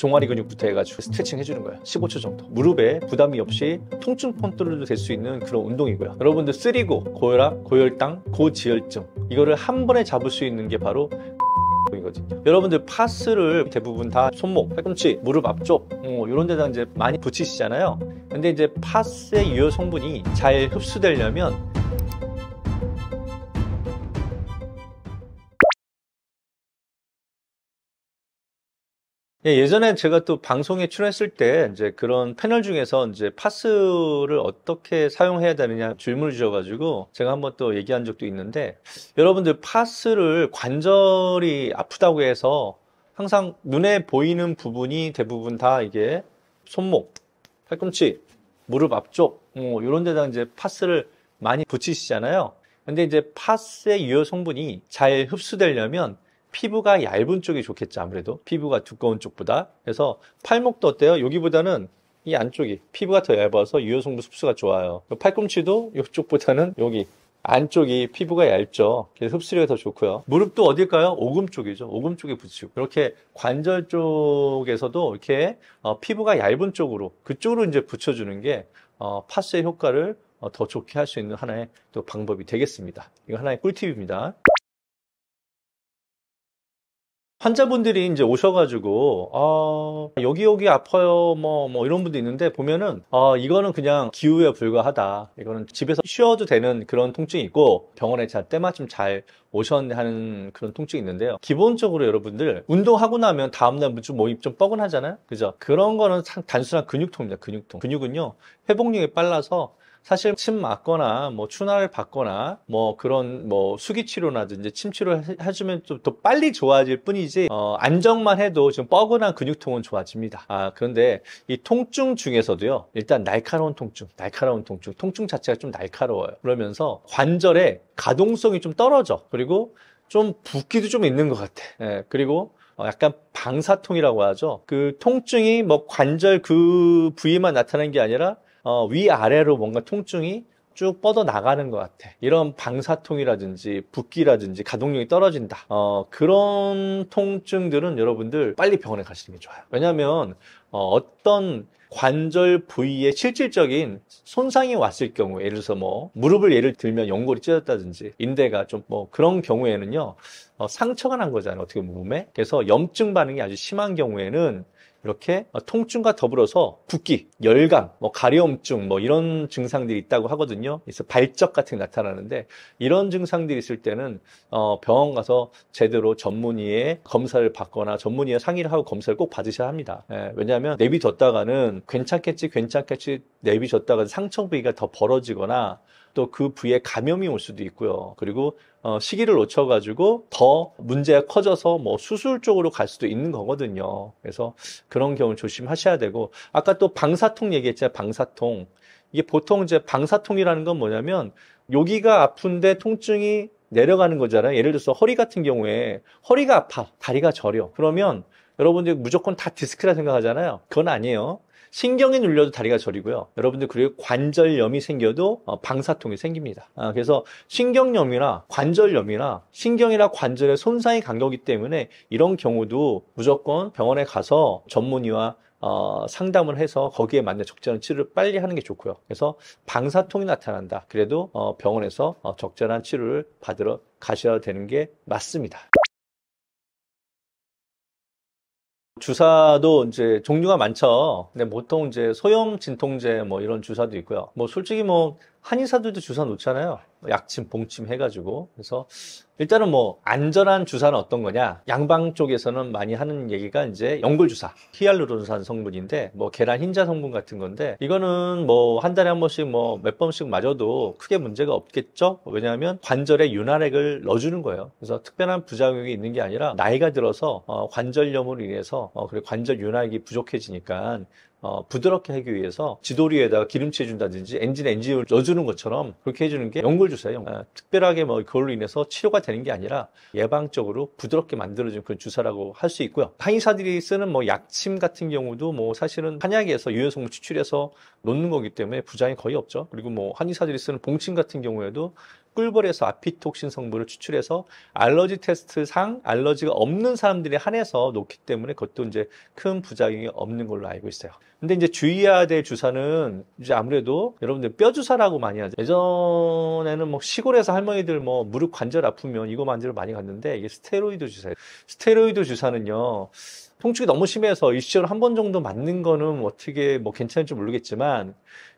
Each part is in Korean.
종아리 근육부터 해가지고 스트레칭 해주는 거예요. 15초 정도. 무릎에 부담이 없이 통증 컨트롤도 될 수 있는 그런 운동이고요. 여러분들 쓰리고, 고혈압, 고혈당, 고지혈증 이거를 한 번에 잡을 수 있는 게 바로 이거든요. 여러분들 파스를 대부분 다 손목, 팔꿈치, 무릎 앞쪽 이런 데다 이제 많이 붙이시잖아요. 근데 이제 파스의 유효 성분이 잘 흡수되려면 예전에 제가 또 방송에 출연했을 때 이제 그런 패널 중에서 이제 파스를 어떻게 사용해야 되느냐 질문을 주셔가지고 제가 한번 또 얘기한 적도 있는데, 여러분들 파스를 관절이 아프다고 해서 항상 눈에 보이는 부분이 대부분 다 이게 손목, 팔꿈치, 무릎 앞쪽 이런 데다 이제 파스를 많이 붙이시잖아요. 근데 이제 파스의 유효 성분이 잘 흡수되려면 피부가 얇은 쪽이 좋겠죠. 아무래도 피부가 두꺼운 쪽보다. 그래서 팔목도 어때요? 여기보다는 이 안쪽이 피부가 더 얇아서 유효성분 흡수가 좋아요. 팔꿈치도 이쪽보다는 여기 안쪽이 피부가 얇죠. 그래서 흡수력이 더 좋고요. 무릎도 어딜까요? 오금 쪽이죠. 오금 쪽에 붙이고. 이렇게 관절 쪽에서도 이렇게 피부가 얇은 쪽으로, 그쪽으로 이제 붙여주는 게 파스의 효과를 더 좋게 할 수 있는 하나의 또 방법이 되겠습니다. 이거 하나의 꿀팁입니다. 환자분들이 이제 오셔가지고 여기 아파요 뭐 이런 분도 있는데, 보면은 이거는 그냥 기후에 불과하다, 이거는 집에서 쉬어도 되는 그런 통증이 있고 병원에 때마침 잘 오셨네 하는 그런 통증이 있는데요. 기본적으로 여러분들 운동하고 나면 다음날 좀 몸이 좀 뻐근하잖아요, 그죠? 그런 거는 단순한 근육통입니다. 근육은요 회복력이 빨라서 사실 침 맞거나 뭐 추나를 받거나 뭐 그런 뭐 수기 치료라든지 침 치료를 해주면 좀 더 빨리 좋아질 뿐이지, 안정만 해도 지금 뻐근한 근육통은 좋아집니다. 그런데 이 통증 중에서도요, 일단 날카로운 통증 자체가 좀 날카로워요. 그러면서 관절의 가동성이 좀 떨어져. 그리고 좀 붓기도 좀 있는 것 같아. 그리고 약간 방사통이라고 하죠. 그 통증이 뭐 관절 그 부위만 나타나는 게 아니라 위아래로 뭔가 통증이 쭉 뻗어 나가는 것 같아. 이런 방사통이라든지 붓기라든지 가동력이 떨어진다, 그런 통증들은 여러분들 빨리 병원에 가시는 게 좋아요. 왜냐하면 어떤 관절 부위에 실질적인 손상이 왔을 경우에, 예를 들어서 뭐 무릎을 예를 들면 연골이 찢어졌다든지 인대가 좀 뭐 그런 경우에는요, 상처가 난 거잖아요, 어떻게 보면 몸에. 그래서 염증 반응이 아주 심한 경우에는 이렇게 통증과 더불어서 붓기, 열감, 뭐 가려움증 뭐 이런 증상들이 있다고 하거든요. 그래서 발적 같은 게 나타나는데, 이런 증상들이 있을 때는 병원 가서 제대로 전문의의 검사를 받거나 전문의와 상의를 하고 검사를 꼭 받으셔야 합니다. 왜냐하면 내비뒀다가는 괜찮겠지 내비뒀다가 상처 부위가 더 벌어지거나 또 그 부위에 감염이 올 수도 있고요. 그리고 시기를 놓쳐가지고 더 문제가 커져서 뭐 수술 쪽으로 갈 수도 있는 거거든요. 그래서 그런 경우 조심하셔야 되고, 아까 또 방사통 얘기했잖아요. 방사통. 이게 보통 이제 방사통이라는 건 뭐냐면 여기가 아픈데 통증이 내려가는 거잖아요. 예를 들어서 허리 같은 경우에 허리가 아파, 다리가 저려. 그러면 여러분들 무조건 다 디스크라 생각하잖아요. 그건 아니에요. 신경이 눌려도 다리가 저리고요. 여러분들 그리고 관절염이 생겨도 방사통이 생깁니다. 그래서 신경염이나 관절염이나 신경이나 관절에 손상이 간 거기 때문에 이런 경우도 무조건 병원에 가서 전문의와 상담을 해서 거기에 맞는 적절한 치료를 빨리 하는 게 좋고요. 그래서 방사통이 나타난다, 그래도 병원에서 적절한 치료를 받으러 가셔야 되는 게 맞습니다. 주사도 이제 종류가 많죠. 근데 보통 이제 소염 진통제 뭐 이런 주사도 있고요. 뭐 솔직히 뭐 한의사들도 주사 놓잖아요. 약침, 봉침 해가지고. 그래서 일단은 뭐 안전한 주사는 어떤 거냐? 양방 쪽에서는 많이 하는 얘기가 이제 연골주사, 히알루론산 성분인데 뭐 계란 흰자 성분 같은 건데, 이거는 뭐 한 달에 한 번씩 뭐 몇 번씩 맞아도 크게 문제가 없겠죠? 왜냐하면 관절에 윤활액을 넣어주는 거예요. 그래서 특별한 부작용이 있는 게 아니라 나이가 들어서 관절염으로 인해서 그리고 관절 윤활액이 부족해지니까 부드럽게 하기 위해서 지도리에다가 기름칠 준다든지 엔진에 엔진을 넣어주는 것처럼 그렇게 해주는 게 연골주사예요. 특별하게 뭐 그걸로 인해서 치료가 되는 게 아니라 예방적으로 부드럽게 만들어주는 그런 주사라고 할 수 있고요. 한의사들이 쓰는 뭐 약침 같은 경우도 뭐 사실은 한약에서 유효성분 추출해서 놓는 거기 때문에 부작용이 거의 없죠. 그리고 뭐 한의사들이 쓰는 봉침 같은 경우에도 꿀벌에서 아피톡신 성분을 추출해서 알러지 테스트상 알러지가 없는 사람들이 한해서 놓기 때문에 그것도 이제 큰 부작용이 없는 걸로 알고 있어요. 근데 이제 주의해야 될 주사는 이제 아무래도 여러분들 뼈 주사라고 많이 하죠. 예전에는 뭐 시골에서 할머니들 뭐 무릎 관절 아프면 이거 만지러 많이 갔는데 이게 스테로이드 주사예요. 스테로이드 주사는요, 통증이 너무 심해서 일시적으로 한 번 정도 맞는 거는 어떻게 뭐 괜찮을지 모르겠지만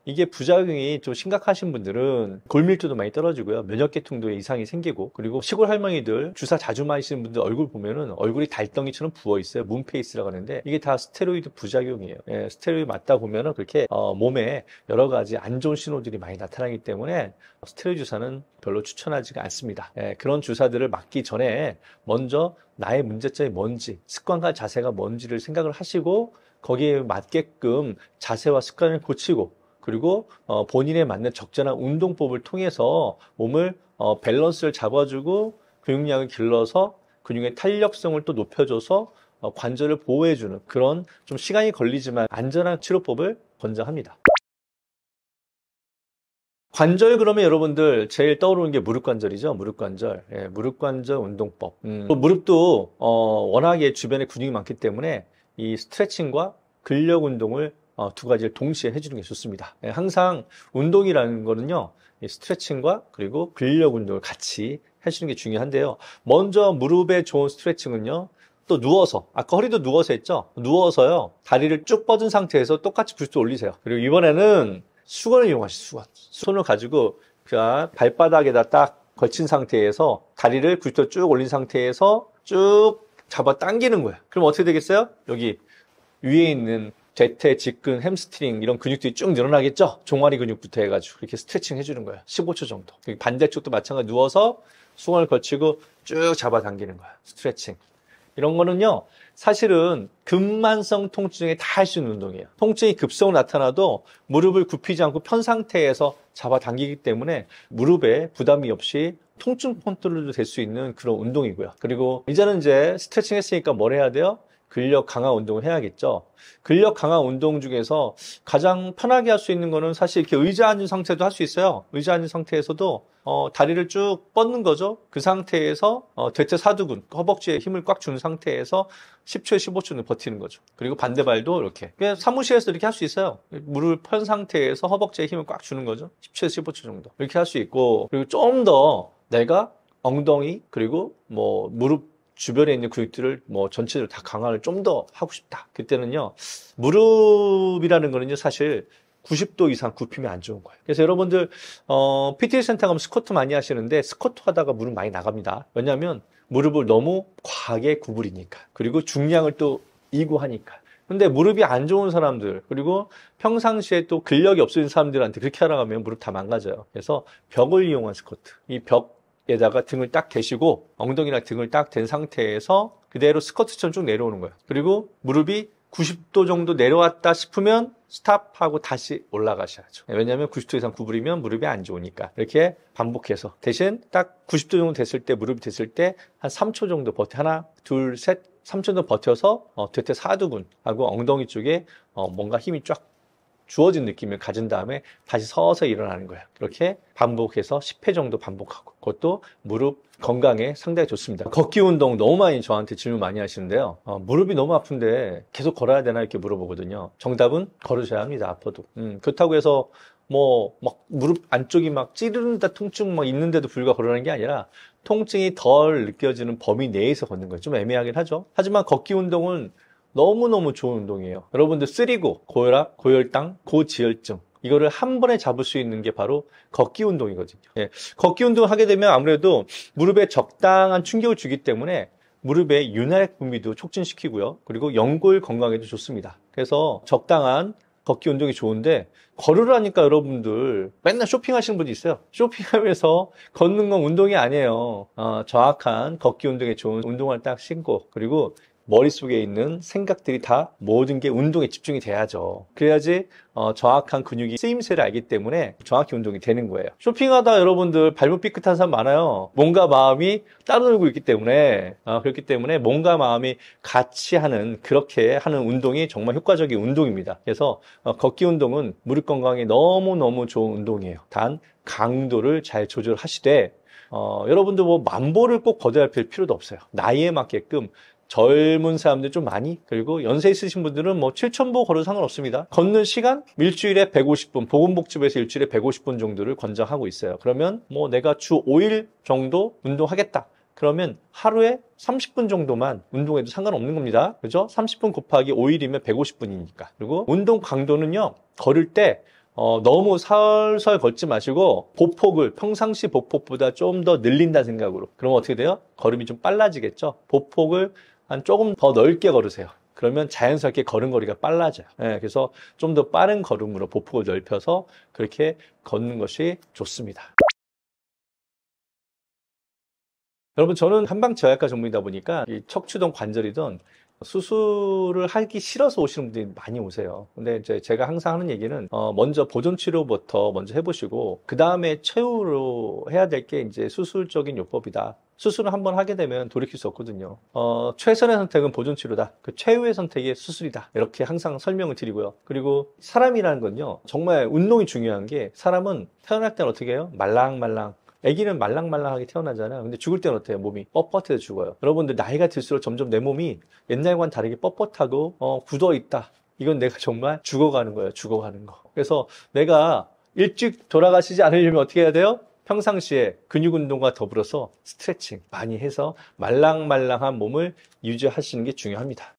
이게 부작용이 좀 심각하신 분들은 골밀도도 많이 떨어지고요. 면역계통도 이상이 생기고, 그리고 시골 할머니들 주사 자주 맞으시는 분들 얼굴 보면은 얼굴이 달덩이처럼 부어 있어요. 문페이스라고 하는데 이게 다 스테로이드 부작용이에요. 예, 스테로이드 맞다 보면은 그렇게 몸에 여러 가지 안 좋은 신호들이 많이 나타나기 때문에 스테로이드 주사는 별로 추천하지가 않습니다. 예, 그런 주사들을 맞기 전에 먼저 나의 문제점이 뭔지, 습관과 자세가 뭔지를 생각을 하시고 거기에 맞게끔 자세와 습관을 고치고, 그리고 본인에 맞는 적절한 운동법을 통해서 몸을 밸런스를 잡아주고 근육량을 길러서 근육의 탄력성을 또 높여줘서 관절을 보호해주는 그런 좀 시간이 걸리지만 안전한 치료법을 권장합니다. 관절 그러면 여러분들 제일 떠오르는 게 무릎 관절이죠. 무릎 관절. 예, 무릎 관절 운동법. 또 무릎도 워낙에 주변에 근육이 많기 때문에 이 스트레칭과 근력 운동을 두 가지를 동시에 해주는 게 좋습니다. 예, 항상 운동이라는 거는요, 이 스트레칭과 그리고 근력 운동을 같이 해주는 게 중요한데요. 먼저 무릎에 좋은 스트레칭은요, 또 누워서, 아까 허리도 누워서 했죠? 누워서요, 다리를 쭉 뻗은 상태에서 똑같이 90도 올리세요. 그리고 이번에는 수건을 이용하시죠. 수건. 손을 가지고 발바닥에다 딱 걸친 상태에서 다리를 90도 쭉 올린 상태에서 쭉 잡아 당기는 거예요. 그럼 어떻게 되겠어요? 여기 위에 있는 대퇴, 직근, 햄스트링 이런 근육들이 쭉 늘어나겠죠? 종아리 근육부터 해가지고 이렇게 스트레칭 해주는 거예요. 15초 정도. 반대쪽도 마찬가지로 누워서 수건을 걸치고 쭉 잡아당기는 거예요. 스트레칭. 이런 거는요, 사실은 근만성 통증에 다 할 수 있는 운동이에요. 통증이 급성으로 나타나도 무릎을 굽히지 않고 편 상태에서 잡아당기기 때문에 무릎에 부담이 없이 통증 컨트롤도 될 수 있는 그런 운동이고요. 그리고 이제는 이제 스트레칭 했으니까 뭘 해야 돼요? 근력 강화 운동을 해야겠죠. 근력 강화 운동 중에서 가장 편하게 할 수 있는 거는 사실 이렇게 의자 앉은 상태도 할 수 있어요. 의자 앉은 상태에서도 다리를 쭉 뻗는 거죠. 그 상태에서 대퇴사두근, 허벅지에 힘을 꽉 준 상태에서 10초에 15초는 버티는 거죠. 그리고 반대발도 이렇게. 그냥 사무실에서 이렇게 할 수 있어요. 무릎을 편 상태에서 허벅지에 힘을 꽉 주는 거죠. 10초에서 15초 정도. 이렇게 할 수 있고, 그리고 좀 더 내가 엉덩이, 그리고 뭐 무릎 주변에 있는 근육들을 뭐 전체적으로 다 강화를 좀 더 하고 싶다. 그때는요, 무릎이라는 거는요, 사실 90도 이상 굽히면 안 좋은 거예요. 그래서 여러분들, PT 센터 가면 스쿼트 많이 하시는데, 스쿼트 하다가 무릎 많이 나갑니다. 왜냐하면 무릎을 너무 과하게 구부리니까. 그리고 중량을 또 이고 하니까. 근데 무릎이 안 좋은 사람들, 그리고 평상시에 또 근력이 없어진 사람들한테 그렇게 하라고 하면 무릎 다 망가져요. 그래서 벽을 이용한 스쿼트. 이 벽에다가 등을 딱 대시고 엉덩이랑 등을 딱 댄 상태에서 그대로 스쿼트처럼 쭉 내려오는 거예요. 그리고 무릎이 90도 정도 내려왔다 싶으면 스탑하고 다시 올라가셔야죠. 왜냐하면 90도 이상 구부리면 무릎이 안 좋으니까. 이렇게 반복해서. 대신 딱 90도 정도 됐을 때, 무릎이 됐을 때 한 3초 정도 하나, 둘, 셋, 3초 정도 버텨서 대퇴사두근하고 엉덩이 쪽에 뭔가 힘이 쫙 주어진 느낌을 가진 다음에 다시 서서히 일어나는 거예요. 그렇게 반복해서 10회 정도 반복하고, 그것도 무릎 건강에 상당히 좋습니다. 걷기 운동 너무 많이 저한테 질문 많이 하시는데요. 무릎이 너무 아픈데 계속 걸어야 되나 이렇게 물어보거든요. 정답은 걸으셔야 합니다. 아파도. 그렇다고 해서 뭐 막 무릎 안쪽이 막 찌르는다 통증 막 있는데도 불구하고 걸으라는 게 아니라 통증이 덜 느껴지는 범위 내에서 걷는 거예요. 좀 애매하긴 하죠. 하지만 걷기 운동은 너무너무 좋은 운동이에요. 여러분들 쓰리고, 고혈압, 고혈당, 고지혈증 이거를 한 번에 잡을 수 있는 게 바로 걷기 운동이거든요. 예, 걷기 운동을 하게 되면 아무래도 무릎에 적당한 충격을 주기 때문에 무릎의 윤활액 분비도 촉진시키고요. 그리고 연골 건강에도 좋습니다. 그래서 적당한 걷기 운동이 좋은데, 걸으라니까 여러분들 맨날 쇼핑하시는 분이 있어요. 쇼핑하면서 걷는 건 운동이 아니에요. 정확한 걷기 운동에 좋은 운동화를 딱 신고, 그리고 머릿속에 있는 생각들이 다 모든 게 운동에 집중이 돼야죠. 그래야지 정확한 근육이 쓰임새를 알기 때문에 정확히 운동이 되는 거예요. 쇼핑하다 여러분들 발목 삐끗한 사람 많아요. 몸과 마음이 따로 놀고 있기 때문에 그렇기 때문에 몸과 마음이 같이 하는 그렇게 하는 운동이 정말 효과적인 운동입니다. 그래서 걷기 운동은 무릎 건강에 너무너무 좋은 운동이에요. 단 강도를 잘 조절하시되 여러분들 뭐 만보를 꼭 걷어야 할 필요도 없어요. 나이에 맞게끔 젊은 사람들 좀 많이, 그리고 연세 있으신 분들은 뭐 7,000보 걸어도 상관없습니다. 걷는 시간 일주일에 150분, 보건복지부에서 일주일에 150분 정도를 권장하고 있어요. 그러면 뭐 내가 주 5일 정도 운동하겠다. 그러면 하루에 30분 정도만 운동해도 상관없는 겁니다. 그죠? 30분 곱하기 5일이면 150분이니까. 그리고 운동 강도는요, 걸을 때 너무 살살 걷지 마시고 보폭을 평상시 보폭보다 좀 더 늘린다는 생각으로. 그러면 어떻게 돼요? 걸음이 좀 빨라지겠죠? 보폭을 한 조금 더 넓게 걸으세요. 그러면 자연스럽게 걸음걸이가 빨라져요. 그래서 좀 더 빠른 걸음으로 보폭을 넓혀서 그렇게 걷는 것이 좋습니다. 여러분, 저는 한방제약과 전문이다 보니까 이 척추든 관절이든 수술을 하기 싫어서 오시는 분들이 많이 오세요. 근데 이제 제가 항상 하는 얘기는 먼저 보존 치료부터 먼저 해보시고 그 다음에 최후로 해야 될 게 이제 수술적인 요법이다. 수술을 한번 하게 되면 돌이킬 수 없거든요. 최선의 선택은 보존 치료다. 그 최후의 선택이 수술이다. 이렇게 항상 설명을 드리고요. 그리고 사람이라는 건요, 정말 운동이 중요한 게, 사람은 태어날 때는 어떻게 해요? 말랑말랑. 아기는 말랑말랑하게 태어나잖아요. 근데 죽을 때는 어때요? 몸이 뻣뻣해서 죽어요. 여러분들 나이가 들수록 점점 내 몸이 옛날과는 다르게 뻣뻣하고 굳어있다. 이건 내가 정말 죽어가는 거예요. 죽어가는 거. 그래서 내가 일찍 돌아가시지 않으려면 어떻게 해야 돼요? 평상시에 근육 운동과 더불어서 스트레칭 많이 해서 말랑말랑한 몸을 유지하시는 게 중요합니다.